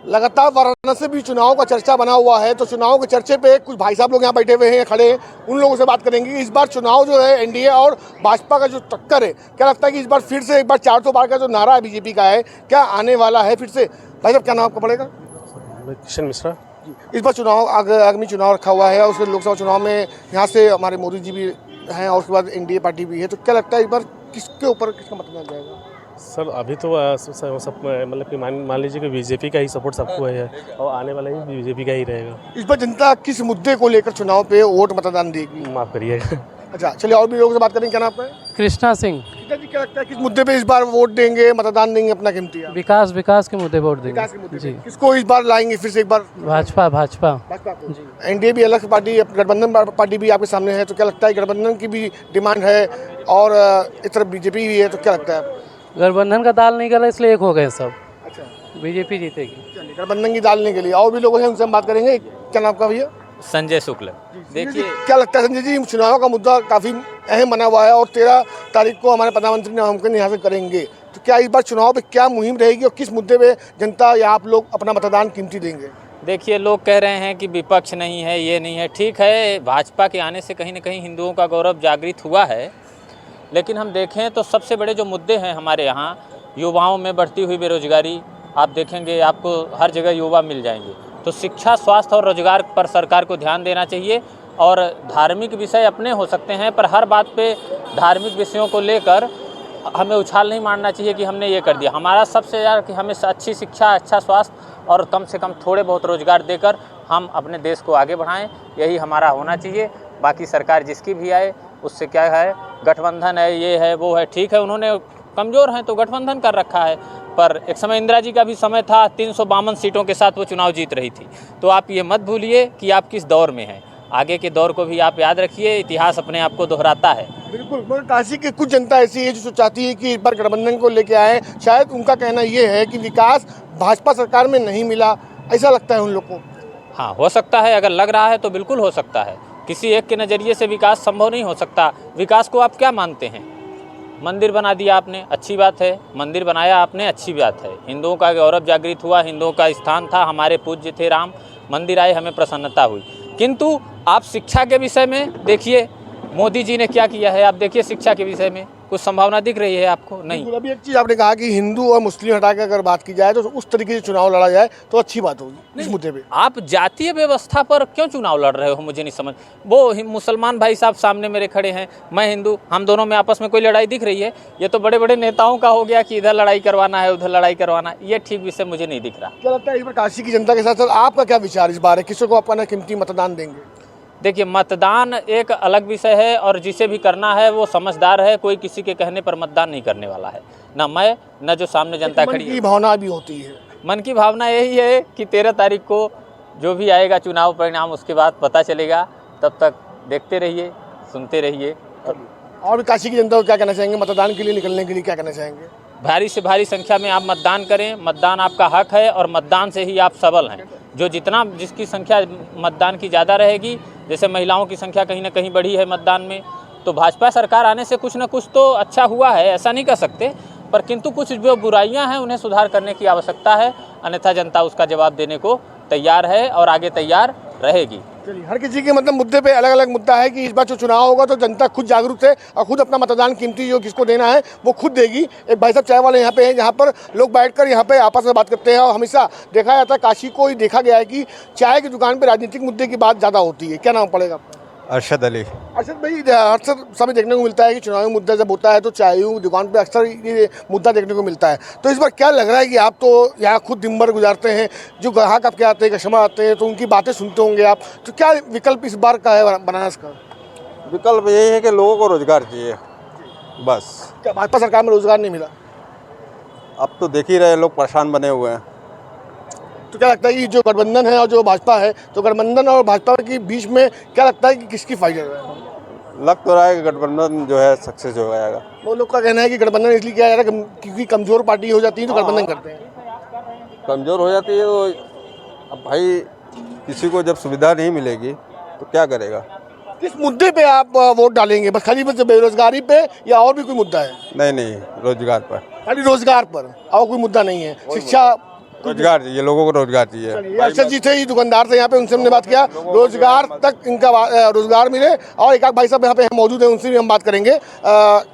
लगातार वाराणसी भी चुनाव का चर्चा बना हुआ है, तो चुनाव के चर्चे पे कुछ भाई साहब लोग यहाँ बैठे हुए हैं, खड़े हैं, उन लोगों से बात करेंगे। इस बार चुनाव जो है एनडीए और भाजपा का जो टक्कर है, क्या लगता है कि इस बार फिर से एक बार 400 पार का जो नारा है बीजेपी का है, क्या आने वाला है फिर से? भाई साहब क्या नाम आपका पड़ेगा? किशन मिश्रा। इस बार चुनाव आगामी चुनाव रखा हुआ है, और उसके लोकसभा चुनाव में यहाँ से हमारे मोदी जी भी हैं और उसके बाद एनडीए पार्टी भी है, तो क्या लगता है इस बार किसके ऊपर किसका मतदान जाएगा? सर अभी तो सब मतलब कि मान लीजिए कि बीजेपी का ही सपोर्ट सबको है और आने वाला ही बीजेपी का ही रहेगा। इस बार जनता किस मुद्दे को लेकर चुनाव पे वोट मतदान देगी? माफ़ करिएगा। अच्छा चलिए, और भी लोगों से बात करेंगे। क्या नाम है? कृष्णा सिंह। जी, क्या लगता है किस मुद्दे पे इस बार वोट देंगे, मतदान देंगे अपना कीमती? विकास के मुद्दे वोट देंगे। विकास के मुद्दे जी। पे किसको इस बार लाएंगे फिर से एक बार? भाजपा। भाजपा को। एनडीए भी अलग पार्टी, गठबंधन पार्टी भी आपके सामने है, तो क्या लगता है गठबंधन की भी डिमांड है और इस तरफ बीजेपी भी है, तो क्या लगता है? गठबंधन का दाल नहीं गला, इसलिए एक हो गए सब। अच्छा, बीजेपी जीतेगी। चलिए, गठबंधन की डालने के लिए और भी लोग हैं, उनसे हम बात करेंगे। क्या नाम का भैया? संजय शुक्ल। देखिए, क्या लगता है संजय जी, चुनाव का मुद्दा काफी अहम बना हुआ है और 13 तारीख को हमारे प्रधानमंत्री नामांकन यहाँ से करेंगे, तो क्या इस बार चुनाव पे क्या मुहिम रहेगी और किस मुद्दे पे जनता या आप लोग अपना मतदान कीमती देंगे? देखिए लोग कह रहे हैं कि विपक्ष नहीं है, ये नहीं है। ठीक है, भाजपा के आने से कहीं न कहीं हिंदुओं का गौरव जागृत हुआ है, लेकिन हम देखें तो सबसे बड़े जो मुद्दे हैं हमारे यहाँ, युवाओं में बढ़ती हुई बेरोजगारी, आप देखेंगे आपको हर जगह युवा मिल जाएंगे। तो शिक्षा, स्वास्थ्य और रोजगार पर सरकार को ध्यान देना चाहिए। और धार्मिक विषय अपने हो सकते हैं, पर हर बात पे धार्मिक विषयों को लेकर हमें उछाल नहीं मारना चाहिए कि हमने ये कर दिया। हमारा सबसे ज़्यादा कि हमें अच्छी शिक्षा, अच्छा स्वास्थ्य और कम से कम थोड़े बहुत रोजगार देकर हम अपने देश को आगे बढ़ाएं, यही हमारा होना चाहिए। बाकी सरकार जिसकी भी आए उससे क्या है, गठबंधन है, ये है, वो है, ठीक है, उन्होंने कमज़ोर हैं तो गठबंधन कर रखा है, पर एक समय इंदिरा जी का भी समय था, 352 सीटों के साथ वो चुनाव जीत रही थी। तो आप ये मत भूलिए कि आप किस दौर में हैं, आगे के दौर को भी आप याद रखिए, इतिहास अपने आप को दोहराता है। बिल्कुल, मगर काशी की कुछ जनता ऐसी है जो चाहती है कि इस बार गठबंधन को लेके आए। शायद उनका कहना ये है कि विकास भाजपा सरकार में नहीं मिला, ऐसा लगता है उन लोग को। हाँ, हो सकता है, अगर लग रहा है तो बिल्कुल हो सकता है। किसी एक के नज़रिए से विकास संभव नहीं हो सकता। विकास को आप क्या मानते हैं? मंदिर बना दिया आपने, अच्छी बात है, मंदिर बनाया आपने, अच्छी बात है, हिंदुओं का गौरव जागृत हुआ, हिंदुओं का स्थान था, हमारे पूज्य थे राम, मंदिर आए, हमें प्रसन्नता हुई। किंतु आप शिक्षा के विषय में देखिए मोदी जी ने क्या किया है, आप देखिए शिक्षा के विषय में कुछ संभावना दिख रही है आपको? नहीं। अभी एक चीज़ आपने कहा कि हिंदू और मुस्लिम हटा के अगर बात की जाए तो उस तरीके से चुनाव लड़ा जाए तो अच्छी बात होगी। इस मुद्दे पे आप जातीय व्यवस्था पर क्यों चुनाव लड़ रहे हो, मुझे नहीं समझ। वो मुसलमान भाई साहब सामने मेरे खड़े हैं, मैं हिंदू, हम दोनों में आपस में कोई लड़ाई दिख रही है? ये तो बड़े बड़े नेताओं का हो गया कि इधर लड़ाई करवाना है, उधर लड़ाई करवाना है, ये ठीक विषय मुझे नहीं दिख रहा। क्या लगता है इस बार काशी की जनता के साथ साथ आपका क्या विचार इस बार है, किसी को अपना कीमती मतदान देंगे? देखिए, मतदान एक अलग विषय है और जिसे भी करना है वो समझदार है, कोई किसी के कहने पर मतदान नहीं करने वाला है, ना मैं, ना जो सामने जनता खड़ी है। मन की भावना भी होती है। मन की भावना यही है कि 13 तारीख को जो भी आएगा चुनाव परिणाम, उसके बाद पता चलेगा। तब तक देखते रहिए, सुनते रहिए। और भी काशी की जनता को क्या कहना चाहेंगे, मतदान के लिए निकलने के लिए क्या कहना चाहेंगे? भारी से भारी संख्या में आप मतदान करें, मतदान आपका हक है और मतदान से ही आप सबल हैं। जो जिसकी संख्या मतदान की ज़्यादा रहेगी, जैसे महिलाओं की संख्या कहीं ना कहीं बढ़ी है मतदान में, तो भाजपा सरकार आने से कुछ न कुछ तो अच्छा हुआ है, ऐसा नहीं कह सकते, पर किंतु कुछ जो बुराइयां हैं उन्हें सुधार करने की आवश्यकता है, अन्यथा जनता उसका जवाब देने को तैयार है और आगे तैयार रहेगी। चलिए, हर किसी के मतलब मुद्दे पे अलग अलग मुद्दा है कि इस बार जो चुनाव होगा तो जनता खुद जागरूक है और खुद अपना मतदान कीमती जो किसको देना है वो खुद देगी। एक भाई साहब चाय वाले यहाँ पे हैं, जहाँ पर लोग बैठकर यहाँ पे आपस में बात करते हैं और हमेशा देखा जाता है, काशी को ही देखा गया है कि चाय की दुकान पे राजनीतिक मुद्दे की बात ज़्यादा होती है। क्या नाम पड़ेगा आपका? अरशद अली। अरशद भाई, अक्सर समय देखने को मिलता है कि चुनावी मुद्दा जब होता है तो चाय दुकान पे अक्सर ये मुद्दा देखने को मिलता है, तो इस बार क्या लग रहा है कि आप तो यहाँ खुद दिन भर गुजारते हैं, जो ग्राहक आपके आते हैं, कस्टमर आते हैं, तो उनकी बातें सुनते होंगे आप, तो क्या विकल्प इस बार का है बनारस का? विकल्प यही है कि लोगों को रोजगार चाहिए, बस। क्या भाजपा सरकार में रोजगार नहीं मिला? अब तो देख ही रहे, लोग परेशान बने हुए हैं। तो क्या लगता है कि जो गठबंधन है और जो भाजपा है, तो गठबंधन और भाजपा के बीच में क्या लगता है कि किसकी फायदा है? लग तो रहा है कि गठबंधन जो है सक्सेस हो जाएगा। वो लोग का कहना है कि गठबंधन इसलिए किया जा रहा है क्योंकि कमजोर पार्टी हो जाती है तो गठबंधन करते हैं। कमज़ोर हो जाती है तो अब भाई किसी को जब सुविधा नहीं मिलेगी तो क्या करेगा? किस मुद्दे पे आप वोट डालेंगे? बस खाली बस बेरोजगारी पे या और भी कोई मुद्दा है? नहीं, रोजगार पर। खाली रोजगार पर और कोई मुद्दा नहीं है? शिक्षा रोजगार चाहिए, लोगों को रोजगार चाहिए। ये अरशद जी थे, ये दुकानदार थे यहाँ पे, उनसे हमने बात किया, रोजगार तक इनका रोजगार मिले। और एक आध भाई साहब यहाँ पे मौजूद हैं, उनसे भी हम बात करेंगे।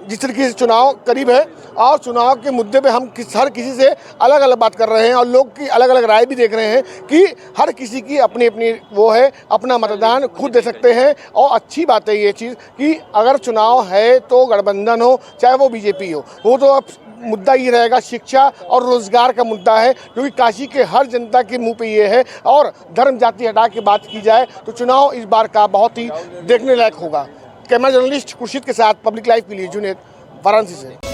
जिस तरीके से चुनाव करीब है और चुनाव के मुद्दे पे हम हर किसी से अलग अलग बात कर रहे हैं और लोग की अलग अलग राय भी देख रहे हैं कि हर किसी की अपनी अपनी वो है, अपना मतदान खुद दे सकते हैं। और अच्छी बात है ये चीज़ कि अगर चुनाव है तो गठबंधन हो चाहे वो बीजेपी हो, वो तो अब मुद्दा ये रहेगा शिक्षा और रोजगार का मुद्दा है, जो कि काशी के हर जनता के मुंह पे ये है। और धर्म जाति हटा के बात की जाए तो चुनाव इस बार का बहुत ही देखने लायक होगा। कैमरा जर्नलिस्ट खुर्शीद के साथ पब्लिक लाइव के लिए जुनेद, वाराणसी से।